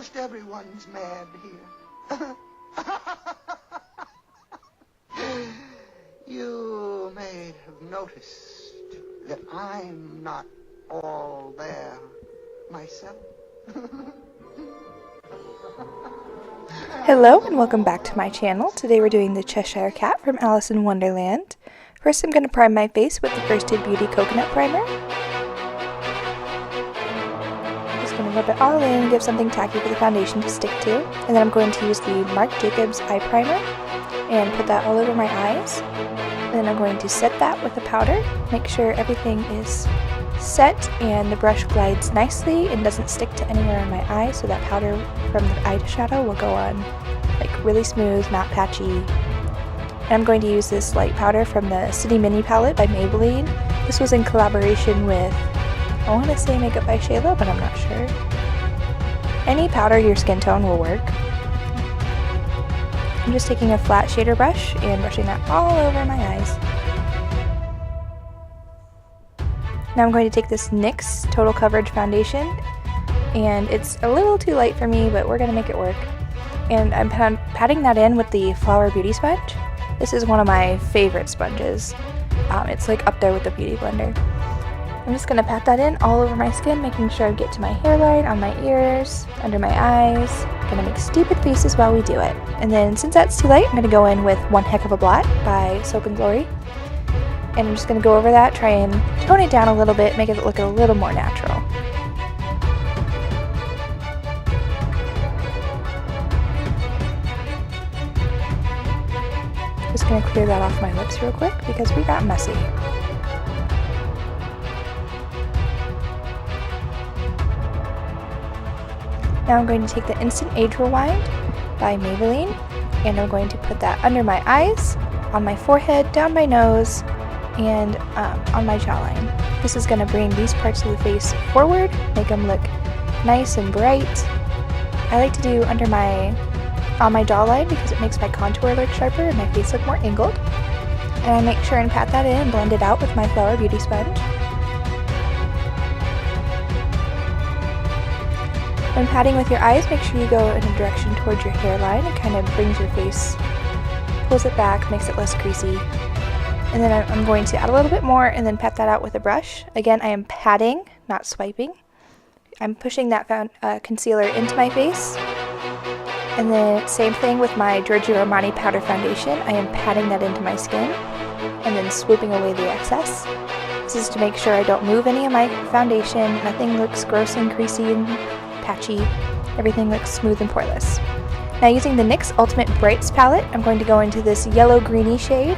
Almost everyone's mad here. You may have noticed that I'm not all there myself. Hello and welcome back to my channel. Today we're doing the Cheshire Cat from Alice in Wonderland. First I'm going to prime my face with the First Aid Beauty Coconut Primer. Just going to rub it all in and give something tacky for the foundation to stick to. And then I'm going to use the Marc Jacobs Eye Primer and put that all over my eyes. And then I'm going to set that with a powder. Make sure everything is set and the brush glides nicely and doesn't stick to anywhere on my eye, so that powder from the eyeshadow will go on like really smooth, not patchy. And I'm going to use this light powder from the City Mini palette by Maybelline. This was in collaboration with, I want to say Makeup by Shayla, but I'm not sure. Any powder your skin tone will work. I'm just taking a flat shader brush and brushing that all over my eyes. Now I'm going to take this NYX Total Coverage Foundation, and it's a little too light for me, but we're going to make it work. And I'm patting that in with the Flower Beauty Sponge. This is one of my favorite sponges. It's like up there with the Beauty Blender. I'm just going to pat that in all over my skin, making sure I get to my hairline, on my ears, under my eyes. I'm going to make stupid faces while we do it. And then since that's too light, I'm going to go in with One Heck of a Blot by Soap & Glory. And I'm just going to go over that, try and tone it down a little bit, make it look a little more natural. Just going to clear that off my lips real quick because we got messy. Now I'm going to take the Instant Age Rewind by Maybelline, and I'm going to put that under my eyes, on my forehead, down my nose, and on my jawline. This is going to bring these parts of the face forward, make them look nice and bright. I like to do on my jawline because it makes my contour look sharper and my face look more angled. And I make sure and pat that in and blend it out with my Flower Beauty Sponge. When patting with your eyes, make sure you go in a direction towards your hairline. It kind of brings your face, pulls it back, makes it less creasy. And then I'm going to add a little bit more and then pat that out with a brush. Again, I am patting, not swiping. I'm pushing that concealer into my face. And then same thing with my Giorgio Armani Powder Foundation. I am patting that into my skin and then swooping away the excess. This is to make sure I don't move any of my foundation. Nothing looks gross and creasy and patchy. Everything looks smooth and poreless. Now using the NYX Ultimate Brights palette, I'm going to go into this yellow-greeny shade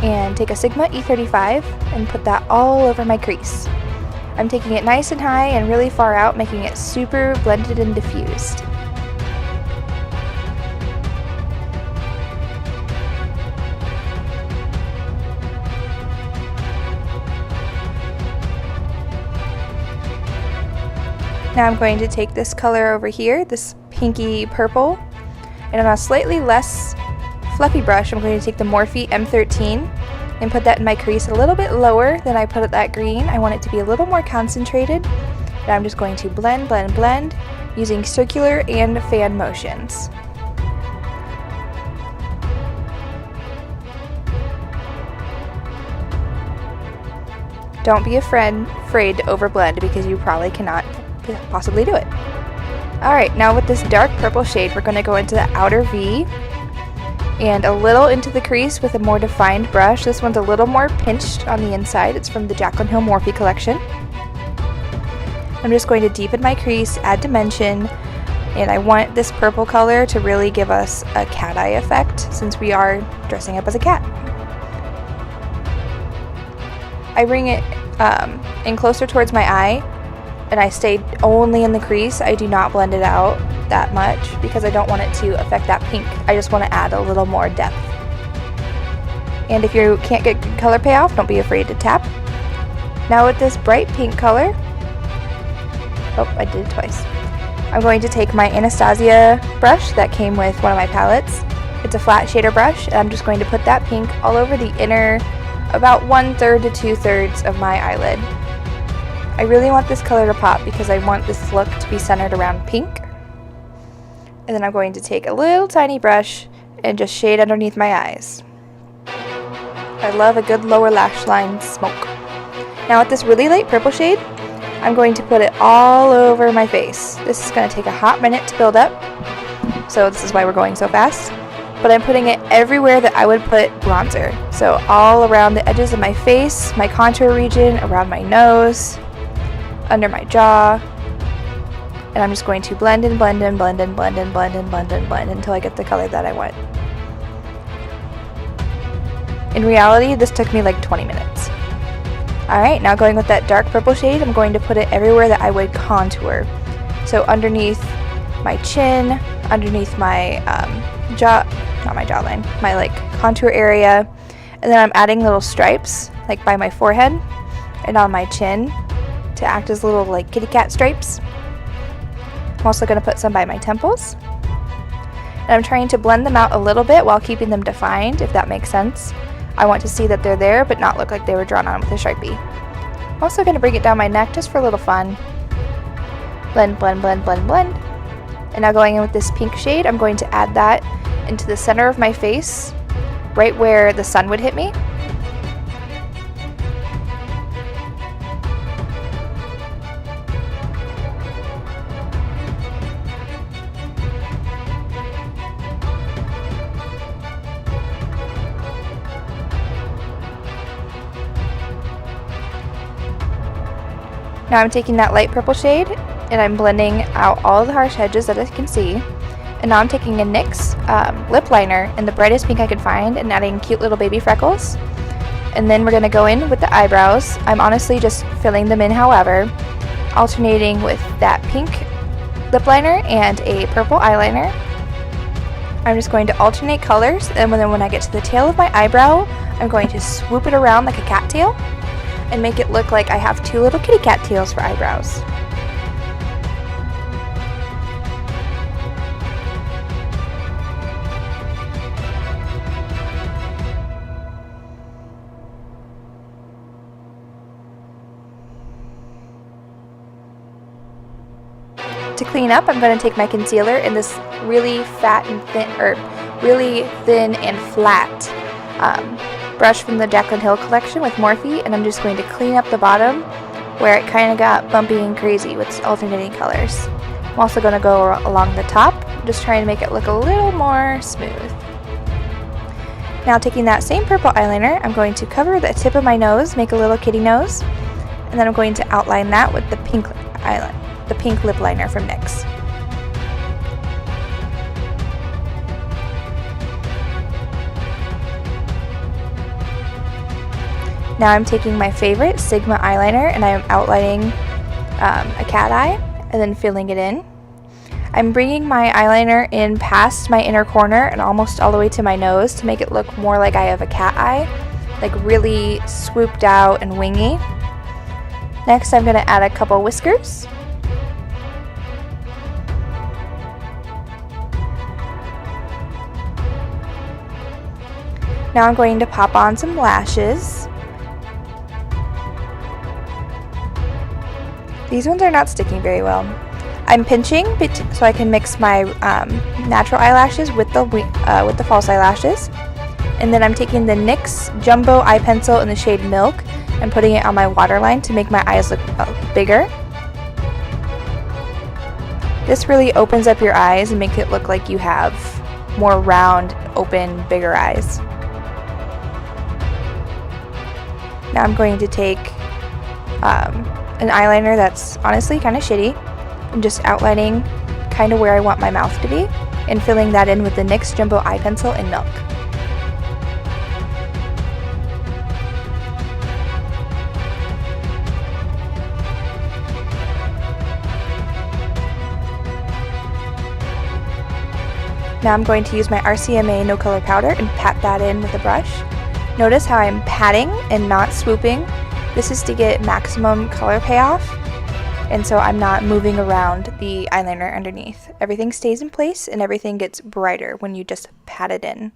and take a Sigma E35 and put that all over my crease. I'm taking it nice and high and really far out, making it super blended and diffused. Now I'm going to take this color over here, this pinky purple, and on a slightly less fluffy brush, I'm going to take the Morphe M13 and put that in my crease a little bit lower than I put that green. I want it to be a little more concentrated. And I'm just going to blend, blend, blend using circular and fan motions. Don't be afraid to overblend because you probably cannot possibly do it. Alright, now with this dark purple shade, we're going to go into the outer V and a little into the crease with a more defined brush. This one's a little more pinched on the inside. It's from the Jaclyn Hill Morphe collection. I'm just going to deepen my crease, add dimension, and I want this purple color to really give us a cat eye effect since we are dressing up as a cat. I bring it in closer towards my eye, and I stay only in the crease. I do not blend it out that much because I don't want it to affect that pink. I just want to add a little more depth. And if you can't get good color payoff, don't be afraid to tap. Now with this bright pink color, oh, I did it twice. I'm going to take my Anastasia brush that came with one of my palettes. It's a flat shader brush, and I'm just going to put that pink all over the inner, about 1/3 to 2/3 of my eyelid. I really want this color to pop because I want this look to be centered around pink. And then I'm going to take a little tiny brush and just shade underneath my eyes. I love a good lower lash line smoke. Now with this really light purple shade, I'm going to put it all over my face. This is going to take a hot minute to build up, so this is why we're going so fast. But I'm putting it everywhere that I would put bronzer. So all around the edges of my face, my contour region, around my nose, under my jaw. And I'm just going to blend and blend and blend and blend and blend and blend and blend until I get the color that I want. In reality, this took me like 20 minutes. Alright, now going with that dark purple shade, I'm going to put it everywhere that I would contour. So underneath my chin, underneath my not my jawline, my like contour area, and then I'm adding little stripes like by my forehead and on my chin to act as little like kitty cat stripes. I'm also going to put some by my temples, and I'm trying to blend them out a little bit while keeping them defined, if that makes sense. I want to see that they're there but not look like they were drawn on with a Sharpie. I'm also going to bring it down my neck just for a little fun. Blend, blend, blend, blend, blend. And now going in with this pink shade, I'm going to add that into the center of my face, right where the sun would hit me. Now I'm taking that light purple shade and I'm blending out all of the harsh edges that I can see. And now I'm taking a NYX lip liner in the brightest pink I could find and adding cute little baby freckles. And then we're going to go in with the eyebrows. I'm honestly just filling them in, however, alternating with that pink lip liner and a purple eyeliner. I'm just going to alternate colors, and then when I get to the tail of my eyebrow, I'm going to swoop it around like a cat tail and make it look like I have two little kitty cat tails for eyebrows. To clean up, I'm going to take my concealer in this really fat and thin, or really thin and flat brush from the Jaclyn Hill collection with Morphe, and I'm just going to clean up the bottom where it kind of got bumpy and crazy with alternating colors. I'm also going to go along the top, just trying to make it look a little more smooth. Now taking that same purple eyeliner, I'm going to cover the tip of my nose, make a little kitty nose, and then I'm going to outline that with the pink eyeliner. The pink lip liner from NYX. Now I'm taking my favorite Sigma eyeliner and I'm outlining a cat eye and then filling it in. I'm bringing my eyeliner in past my inner corner and almost all the way to my nose to make it look more like I have a cat eye, like really swooped out and wingy. Next I'm going to add a couple whiskers. Now I'm going to pop on some lashes. These ones are not sticking very well. I'm pinching so I can mix my natural eyelashes with the false eyelashes. And then I'm taking the NYX Jumbo Eye Pencil in the shade Milk and putting it on my waterline to make my eyes look bigger. This really opens up your eyes and makes it look like you have more round, open, bigger eyes. Now I'm going to take an eyeliner that's honestly kind of shitty and just outlining kind of where I want my mouth to be and filling that in with the NYX Jumbo Eye Pencil in Milk. Now I'm going to use my RCMA No Color Powder and pat that in with a brush. Notice how I'm patting and not swooping. This is to get maximum color payoff, and so I'm not moving around the eyeliner underneath. Everything stays in place and everything gets brighter when you just pat it in.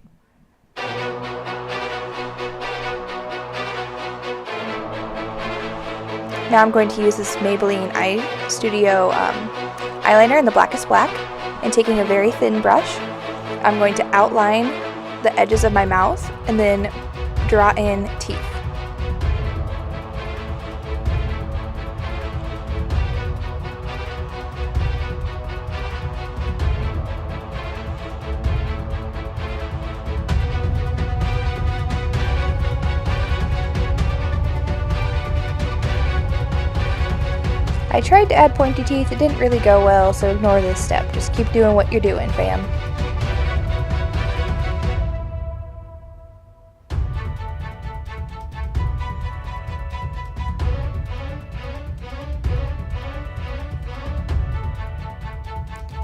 Now I'm going to use this Maybelline Eye Studio eyeliner in the Blackest Black. and taking a very thin brush, I'm going to outline the edges of my mouth and then draw in teeth. I tried to add pointy teeth, it didn't really go well, so ignore this step. Just keep doing what you're doing, fam.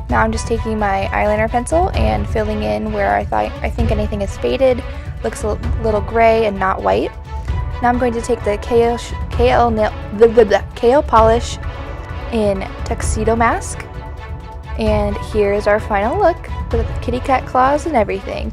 Now I'm just taking my eyeliner pencil and filling in where I think anything is faded, looks a little gray and not white. Now I'm going to take the kale polish in Tuxedo Mask, and here's our final look with kitty cat claws and everything.